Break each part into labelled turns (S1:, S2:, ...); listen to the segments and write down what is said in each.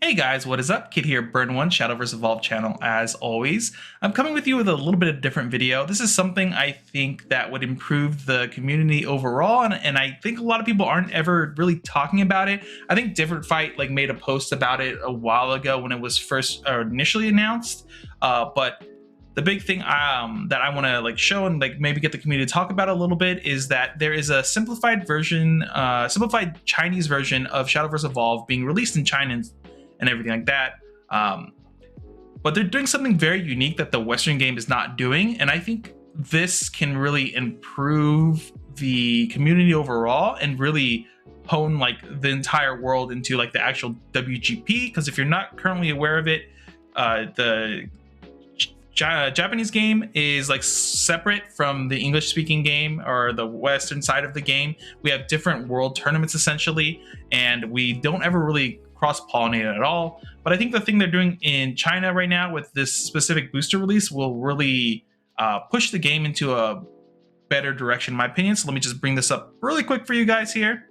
S1: Hey guys, what is up? Kid here, Burn1, Shadowverse Evolve channel as always. I'm coming with you with a little bit of a different video. This is something I think that would improve the community overall, and I think a lot of people aren't ever really talking about it. I think Different Fight made a post about it a while ago when it was first initially announced, but the big thing that I want to show and maybe get the community to talk about a little bit is that there is a simplified version, simplified Chinese version of Shadowverse Evolve being released in China and everything like that. But they're doing something very unique that the Western game is not doing, and I think this can really improve the community overall and really hone the entire world into the actual WGP. Because if you're not currently aware of it, the Japanese game is separate from the English speaking game or the Western side of the game. We have different world tournaments essentially, and we don't ever really cross-pollinate at all. But I think the thing they're doing in China right now with this specific booster release will really push the game into a better direction in my opinion. So let me just bring this up really quick for you guys here.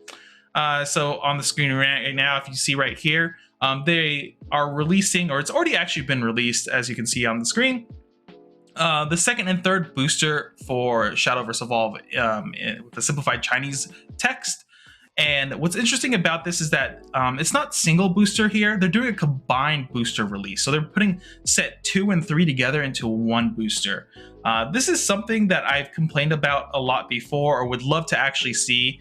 S1: So on the screen right now, if you see right here, they are releasing, or it's already actually been released, as you can see on the screen, the second and third booster for Shadowverse Evolve with the simplified Chinese text. And what's interesting about this is that it's not single booster here. They're doing a combined booster release. So they're putting set 2 and 3 together into one booster. This is something that I've complained about a lot before, or would love to actually see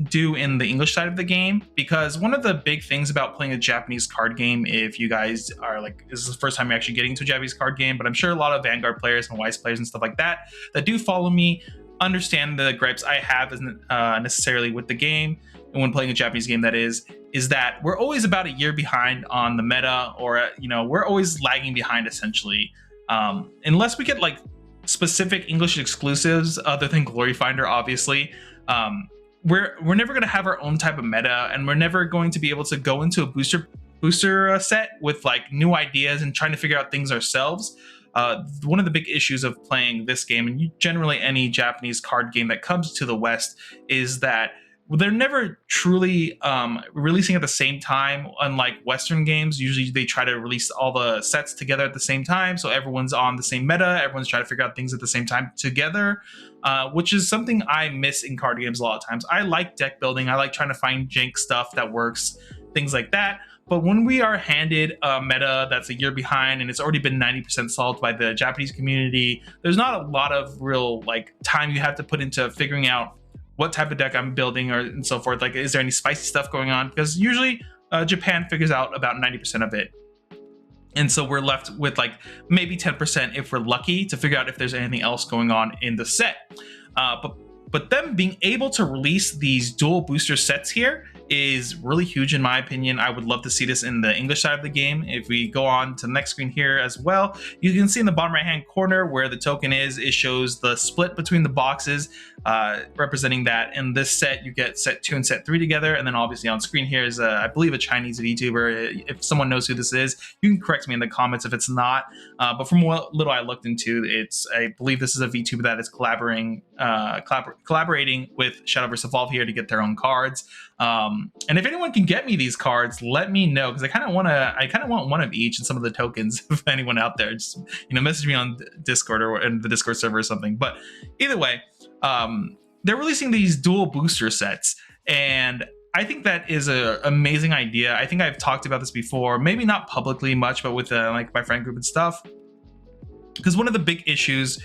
S1: do in the English side of the game, because one of the big things about playing a Japanese card game, if you guys are this is the first time you're actually getting into a Japanese card game, but I'm sure a lot of Vanguard players and Wise players and stuff like that do follow me understand the gripes I have isn't necessarily with the game, and when playing a Japanese game that is that we're always about a year behind on the meta, or we're always lagging behind essentially, unless we get specific English exclusives other than Glory Finder obviously. We're never going to have our own type of meta, and we're never going to be able to go into a booster set with new ideas and trying to figure out things ourselves. One of the big issues of playing this game, and generally any Japanese card game that comes to the West, is that they're never truly releasing at the same time. Unlike Western games, usually they try to release all the sets together at the same time, so everyone's on the same meta, everyone's trying to figure out things at the same time together, which is something I miss in card games a lot of times. I like deck building, I like trying to find jank stuff that works, things like that. But when we are handed a meta that's a year behind and it's already been 90% solved by the Japanese community, there's not a lot of real time you have to put into figuring out what type of deck I'm building and so forth. Is there any spicy stuff going on? Because usually Japan figures out about 90% of it. And so we're left with maybe 10% if we're lucky to figure out if there's anything else going on in the set. But them being able to release these dual booster sets here is really huge in my opinion. I would love to see this in the English side of the game. If we go on to the next screen here as well, you can see in the bottom right hand corner where the token is, it shows the split between the boxes representing that. In this set, you get set 2 and set 3 together, and then obviously on screen here is I believe a Chinese VTuber. If someone knows who this is, you can correct me in the comments if it's not, but from what little I looked into, I believe this is a VTuber that is collaborating with Shadowverse Evolve here to get their own cards. And if anyone can get me these cards, let me know, because I kind of want one of each and some of the tokens. If anyone out there, just message me on Discord or in the Discord server or something. But either way, they're releasing these dual booster sets, and I think that is an amazing idea. I think I've talked about this before, maybe not publicly much, but with my friend group and stuff. Because one of the big issues,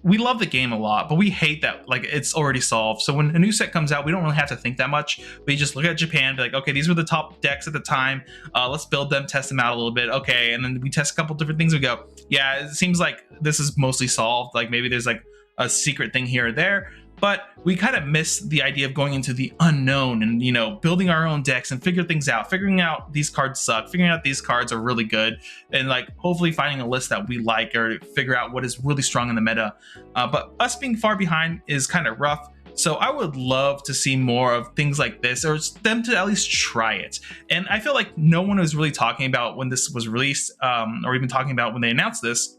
S1: we love the game a lot, but we hate that it's already solved. So when a new set comes out, we don't really have to think that much. We just look at Japan, be okay, these were the top decks at the time. Let's build them, test them out a little bit. Okay, and then we test a couple different things. We go, yeah, it seems like this is mostly solved. Maybe there's a secret thing here or there. But we kind of miss the idea of going into the unknown and, building our own decks and figuring out these cards suck, figuring out these cards are really good, and hopefully finding a list that we like, or figure out what is really strong in the meta. But us being far behind is kind of rough. So I would love to see more of things like this, or them to at least try it. And I feel like no one was really talking about when this was released, or even talking about when they announced this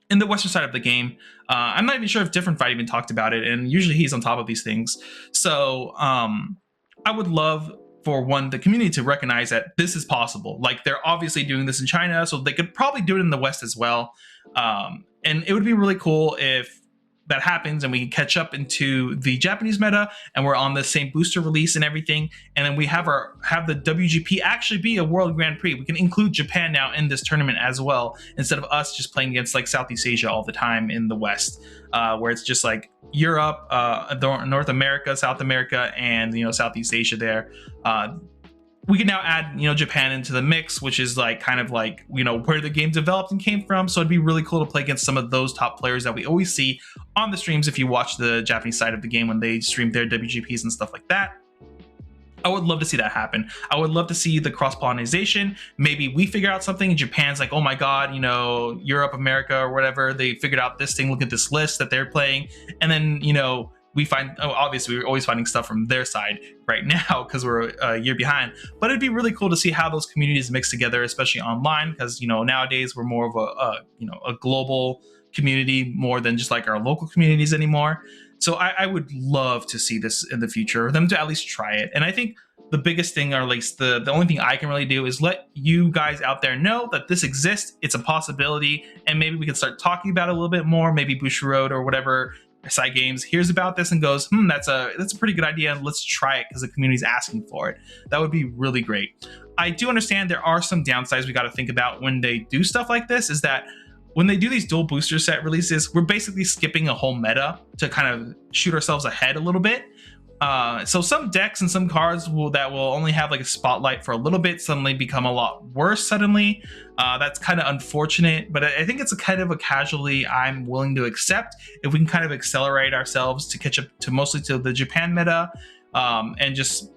S1: in the Western side of the game. I'm not even sure if Different Fight even talked about it, and usually he's on top of these things. So I would love for the community to recognize that this is possible. Like, they're obviously doing this in China, so they could probably do it in the West as well. And it would be really cool if that happens and we can catch up into the Japanese meta and we're on the same booster release and everything, and then we have the WGP actually be a World Grand Prix. We can include Japan now in this tournament as well, instead of us just playing against like Southeast Asia all the time in the West, where it's just like Europe, North America, South America, and Southeast Asia there. We can now add Japan into the mix, which is like kind of like where the game developed and came from. So it'd be really cool to play against some of those top players that we always see on the streams if you watch the Japanese side of the game when they stream their WGPs and stuff like that. I would love to see that happen. I would love to see the cross-pollination. Maybe we figure out something and Japan's like, oh my God, Europe, America, or whatever, they figured out this thing, look at this list that they're playing. And then, we find, obviously we're always finding stuff from their side right now because we're a year behind, but it'd be really cool to see how those communities mix together, especially online, because nowadays we're more of a global community more than just like our local communities anymore. So I would love to see this in the future, them to at least try it. And I think the biggest thing, or at least the only thing I can really do, is let you guys out there know that this exists, it's a possibility, and maybe we can start talking about it a little bit more. Maybe Bushiroad or whatever side games hears about this and goes, that's a pretty good idea, and let's try it because the community's asking for it. That would be really great. I do understand there are some downsides we got to think about when they do stuff like this, is that when they do these dual booster set releases, we're basically skipping a whole meta to kind of shoot ourselves ahead a little bit. So some decks and some cards that will only have like a spotlight for a little bit suddenly become a lot worse suddenly. That's kind of unfortunate, but I think it's a kind of a casualty I'm willing to accept if we can kind of accelerate ourselves to catch up to mostly to the Japan meta, and just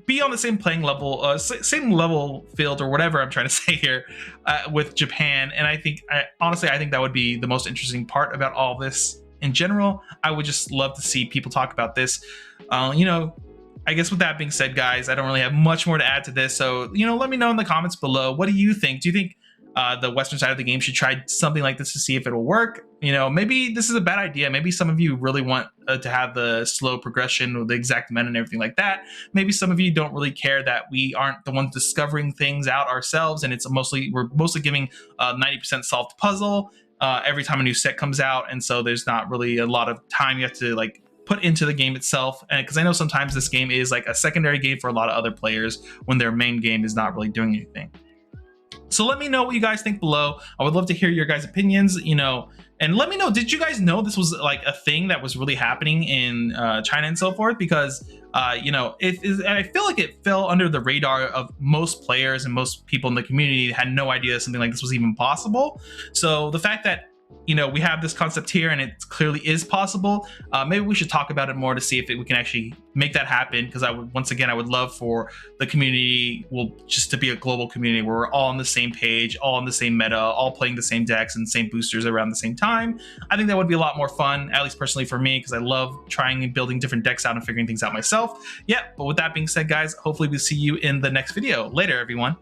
S1: be on the same playing level, same level field, or whatever I'm trying to say here, with Japan. And honestly I think that would be the most interesting part about all this. In general, I would just love to see people talk about this. I guess with that being said, guys, I don't really have much more to add to this. So, let me know in the comments below. What do you think? Do you think the Western side of the game should try something like this to see if it'll work? Maybe this is a bad idea. Maybe some of you really want to have the slow progression with the exact meta and everything like that. Maybe some of you don't really care that we aren't the ones discovering things out ourselves, and we're mostly giving 90% solved puzzle every time a new set comes out, and so there's not really a lot of time you have to like put into the game itself. And because I know sometimes this game is like a secondary game for a lot of other players when their main game is not really doing anything. So let me know what you guys think below. I would love to hear your guys' opinions, and let me know, did you guys know this was like a thing that was really happening in China and so forth? Because I feel like it fell under the radar of most players, and most people in the community had no idea something like this was even possible. So the fact that we have this concept here and it clearly is possible, maybe we should talk about it more to see if we can actually make that happen. Because I would love for the community just to be a global community where we're all on the same page, all on the same meta, all playing the same decks and same boosters around the same time. I think that would be a lot more fun, at least personally for me, because I love trying and building different decks out and figuring things out myself. Yeah, but with that being said, guys, hopefully we'll see you in the next video. Later, everyone.